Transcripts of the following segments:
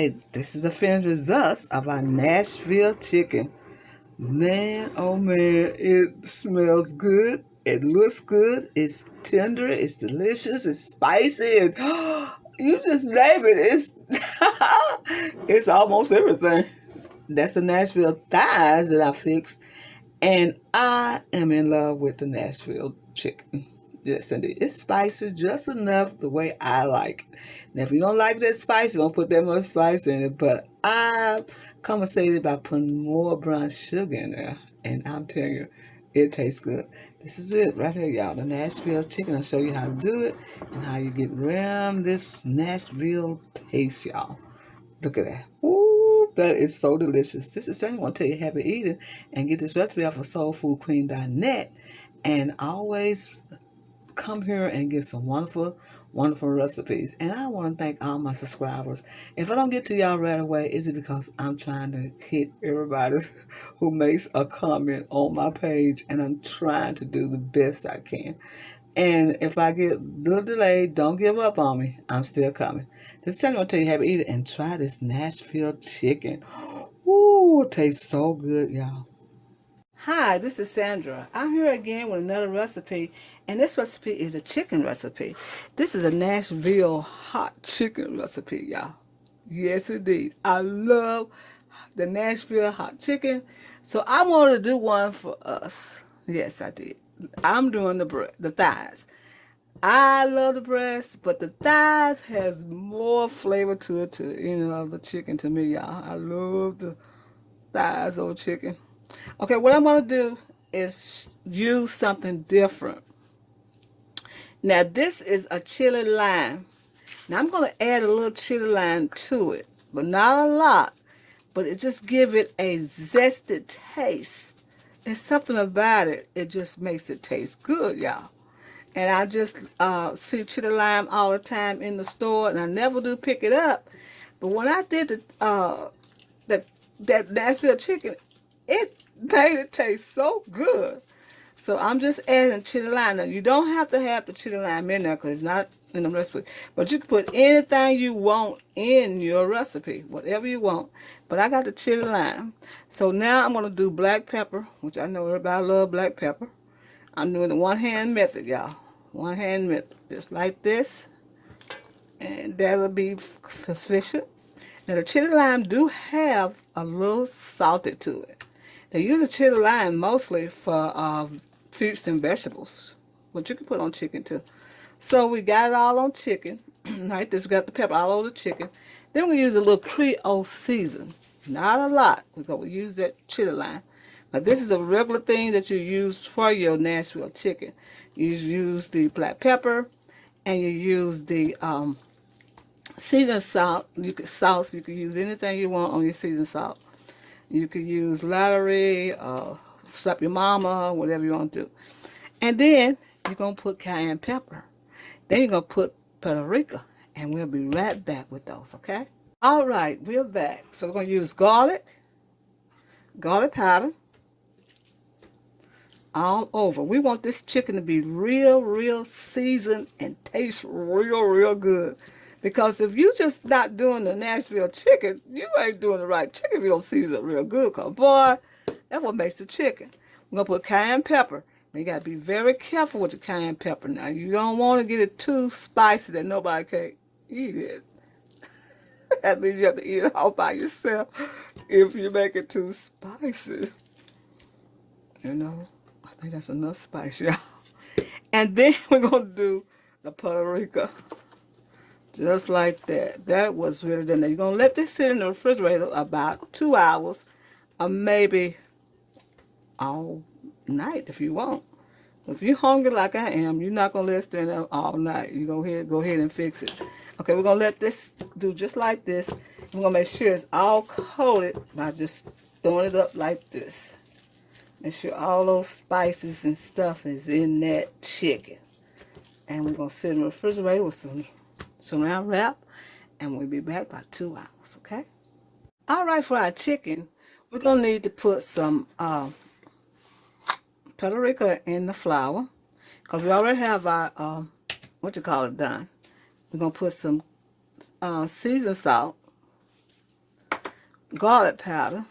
right, this is the finished results of our Nashville chicken. Man, oh man, it smells good. It looks good. It's tender. It's delicious. It's spicy. And you just name it. It's it's almost everything. That's the Nashville thighs that I fixed, and I am in love with the Nashville chicken. Yes, indeed. It's spicy just enough the way I like it. Now, if you don't like that spicy, don't put that much spice in it. But I compensated by putting more brown sugar in there. And I'm telling you, it tastes good. This is it right here, y'all. The Nashville chicken. I'll show you how to do it and how you get around this Nashville taste, y'all. Look at that. Ooh, that is so delicious. This is saying I want to tell you happy eating and get this recipe off of soulfoodqueen.net. And always come here and get some wonderful, wonderful recipes. And I want to thank all my subscribers. If I don't get to y'all right away, is it because I'm trying to hit everybody who makes a comment on my page, and I'm trying to do the best I can. And if I get a little delayed, don't give up on me. I'm still coming. This channel will tell you how to eat it, and try this Nashville chicken. Ooh, it tastes so good, y'all. Hi, this is Sandra. I'm here again with another recipe, and this recipe is a chicken recipe. This is a Nashville hot chicken recipe, y'all. Yes, indeed. I love the Nashville hot chicken, so I wanted to do one for us. Yes, I did. I'm doing the thighs. I love the breast, but the thighs has more flavor to it, the chicken to me, y'all. I love the thighs of chicken. Okay, what I'm going to do is use something different. Now, this is a chili lime. Now, I'm going to add a little chili lime to it, but not a lot. But it just give it a zesty taste. There's something about it. It just makes it taste good, y'all. And I just see chili lime all the time in the store, and I never do pick it up. But when I did that Nashville chicken, it made it taste so good. So I'm just adding chili lime. Now, you don't have to have the chili lime in there because it's not in the recipe. But you can put anything you want in your recipe, whatever you want. But I got the chili lime. So now I'm going to do black pepper, which I know everybody love black pepper. I'm doing the one-hand method, y'all. One-hand method. Just like this. And that'll be sufficient. Now, the chili lime do have a little salty to it. They use the chili lime mostly for fruits and vegetables, but you can put on chicken too. So we got it all on chicken, like this. We got the pepper all over the chicken. Then we use a little Creole season, not a lot, because we use that chili lime. Now this is a regular thing that you use for your Nashville chicken. You use the black pepper, and you use the seasoned salt. You could use anything you want on your seasoned salt. You could use Lottery, Slap Your Mama, whatever you want to do. And then you're going to put cayenne pepper. Then you're going to put paprika. And we'll be right back with those, okay? All right, we're back. So we're going to use garlic powder, all over. We want this chicken to be real, real seasoned and taste real, real good. Because if you just not doing the Nashville chicken, you ain't doing the right chicken if you don't season it real good. Because, boy, that's what makes the chicken. We're going to put cayenne pepper. Now, you got to be very careful with the cayenne pepper. Now, you don't want to get it too spicy that nobody can eat it. That means you have to eat it all by yourself if you make it too spicy. You know, I think that's enough spice, y'all. And then we're going to do the paprika. Just like that. That was really done. Now you're going to let this sit in the refrigerator about 2 hours, or maybe all night if you want. If you're hungry like I am, you're not going to let it sit there all night. You go ahead and fix it. Okay, we're going to let this do just like this. We're going to make sure it's all coated by just throwing it up like this. Make sure all those spices and stuff is in that chicken. And we're going to sit in the refrigerator with some Saran wrap, and we'll be back by 2 hours, okay? All right, for our chicken, we're going to need to put some paprika in the flour, because we already have our, done. We're going to put some seasoned salt, garlic powder.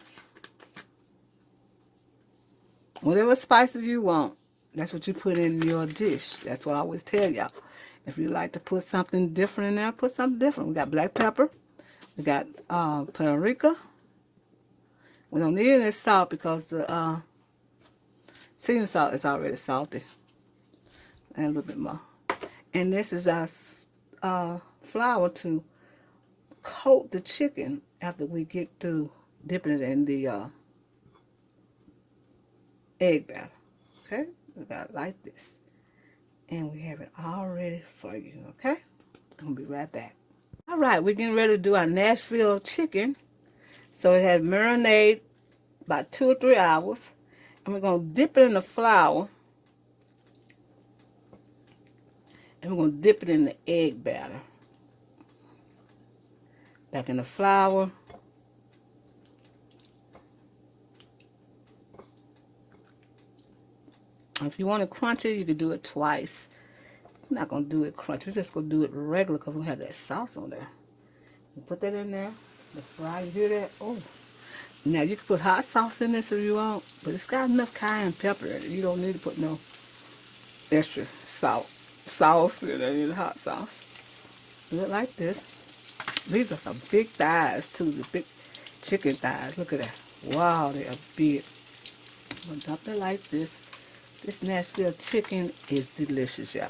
Whatever spices you want, that's what you put in your dish. That's what I always tell y'all. If you like to put something different in there, put something different. We got black pepper. We got paprika. We don't need any salt because the seasoning salt is already salty. And a little bit more. And this is our flour to coat the chicken after we get through dipping it in the egg batter. Okay? We got it like this. And we have it all ready for you. Okay? I'm going to be right back. All right, we're getting ready to do our Nashville chicken. So it had marinade about 2 or 3 hours. And we're going to dip it in the flour. And we're going to dip it in the egg batter. Back in the flour. If you want it crunchy, you can do it twice. I'm not going to do it crunchy. We're just going to do it regular because we have that sauce on there. You put that in there. The fry, you hear that? Oh. Now, you can put hot sauce in this if you want, but it's got enough cayenne pepper in it. You don't need to put no extra sauce in it, hot sauce. Do it like this. These are some big thighs, too, the big chicken thighs. Look at that. Wow, they are big. I'm going to dump it like this. This Nashville chicken is delicious, y'all.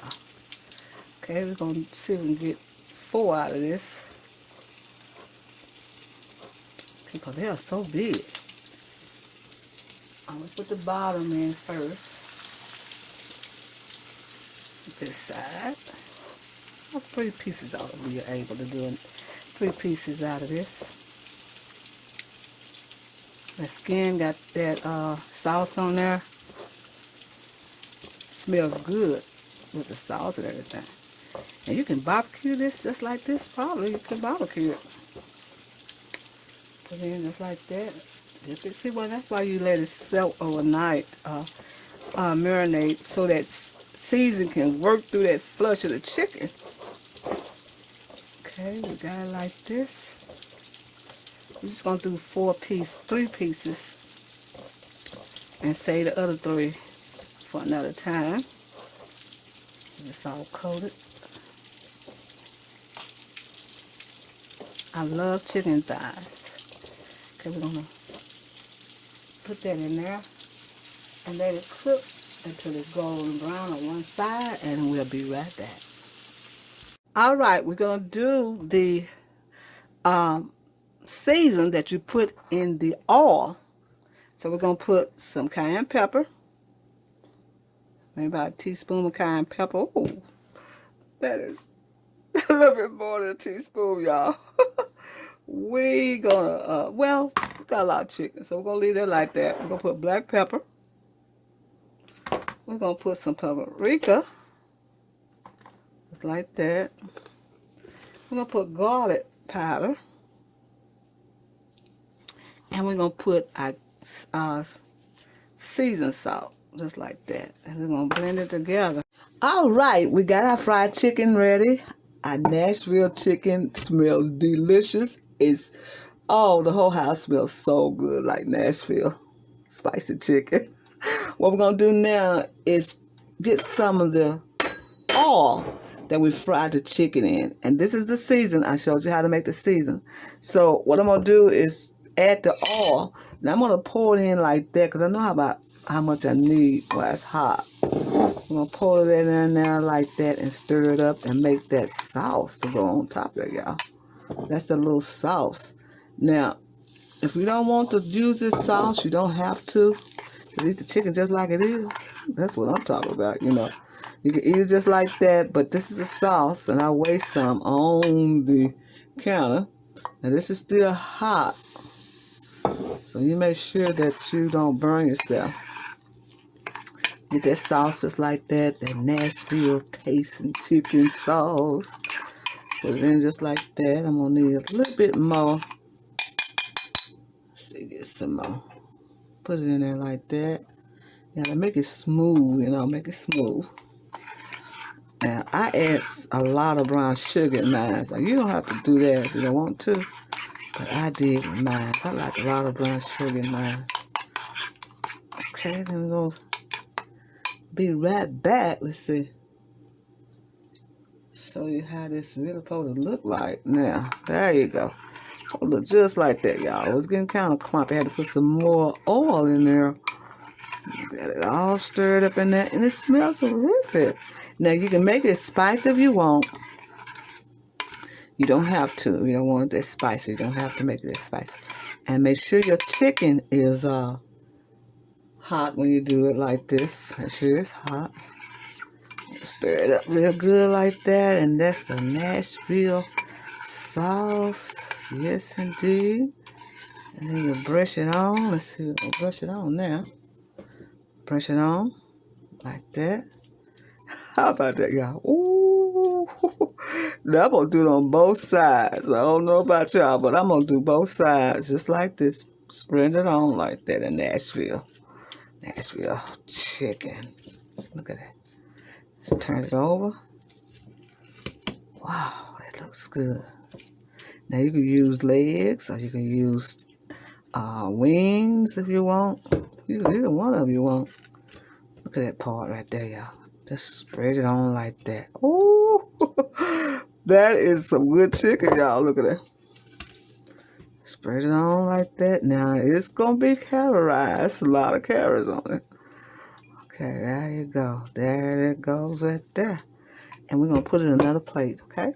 Okay, we're going to see if we can get 4 out of this. Because they are so big. I'm going to put the bottom in first. This side. 3 pieces out of we are able to do 3 pieces out of this. The skin got that sauce on there. Smells good with the sauce and everything. And you can barbecue this just like this. Probably you can barbecue it. Put it in just like that. See, well, that's why you let it soak overnight, marinate, so that season can work through that flesh of the chicken. Okay, we got it like this. We're just gonna do 3 pieces, and save the other 3 for another time. It's all coated. I love chicken thighs. Okay, we're gonna put that in there and let it cook until it's golden brown on one side, and we'll be right back. All right, we're gonna do the season that you put in the oil. So we're gonna put some cayenne pepper, maybe about a teaspoon of cayenne pepper. Ooh, that is a little bit more than a teaspoon, y'all. We gonna well, we got a lot of chicken, so we're gonna leave that like that. We're gonna put black pepper. We're gonna put some paprika, just like that. We're gonna put garlic powder, and we're gonna put our seasoned salt, just like that. And we're gonna blend it together. All right, we got our fried chicken ready. Our Nashville chicken smells delicious. It's the whole house smells so good, like Nashville spicy chicken. What we're gonna do now is get some of the oil that we fried the chicken in, and this is the season. I showed you how to make the season. So what I'm gonna do is add the oil. Now I'm gonna pour it in like that because I know how much I need while it's hot. I'm gonna pour it in there like that and stir it up and make that sauce to go on top of it, y'all. That's the little sauce. Now, if you don't want to use this sauce, you don't have to. You eat the chicken just like it is. That's what I'm talking about, you know. You can eat it just like that, but this is a sauce, and I weigh some on the counter. Now, this is still hot, so you make sure that you don't burn yourself. Get that sauce just like that Nashville tasting chicken sauce. Put it in just like that. I'm going to need a little bit more. Let's see, get some more. Put it in there like that. You gotta make it smooth, you know, make it smooth. Now, I add a lot of brown sugar in mine. So you don't have to do that if you don't want to. But I did mine. I like a lot of brown sugar in mine. Okay, then we're going to be right back. Let's see. Show you how this really supposed to look like. Now, there you go. Oh, look just like that, y'all. It was getting kind of clumpy. I had to put some more oil in there. Got it all stirred up in there, and it smells terrific. Now, you can make it spicy if you want. You don't have to. You don't want it that spicy. You don't have to make it that spicy. And make sure your chicken is hot when you do it like this. Make sure it's hot. Stir it up real good like that, and that's the Nashville sauce. Yes, indeed. And then you brush it on. Let's see, we'll brush it on now. Brush it on like that. How about that, y'all? Ooh. Now I'm going to do it on both sides. I don't know about y'all, but I'm going to do both sides just like this. Spread it on like that in Nashville. Nashville chicken. Look at that. Just turn it over. Wow, that looks good. Now you can use legs or you can use wings if you want. Either one of you want. Look at that part right there, y'all. Just spread it on like that. Oh, that is some good chicken, y'all. Look at that. Spread it on like that. Now it's gonna be calorized. A lot of calories on it. Okay, there you go. There it goes right there. And we're gonna put it in another plate, okay?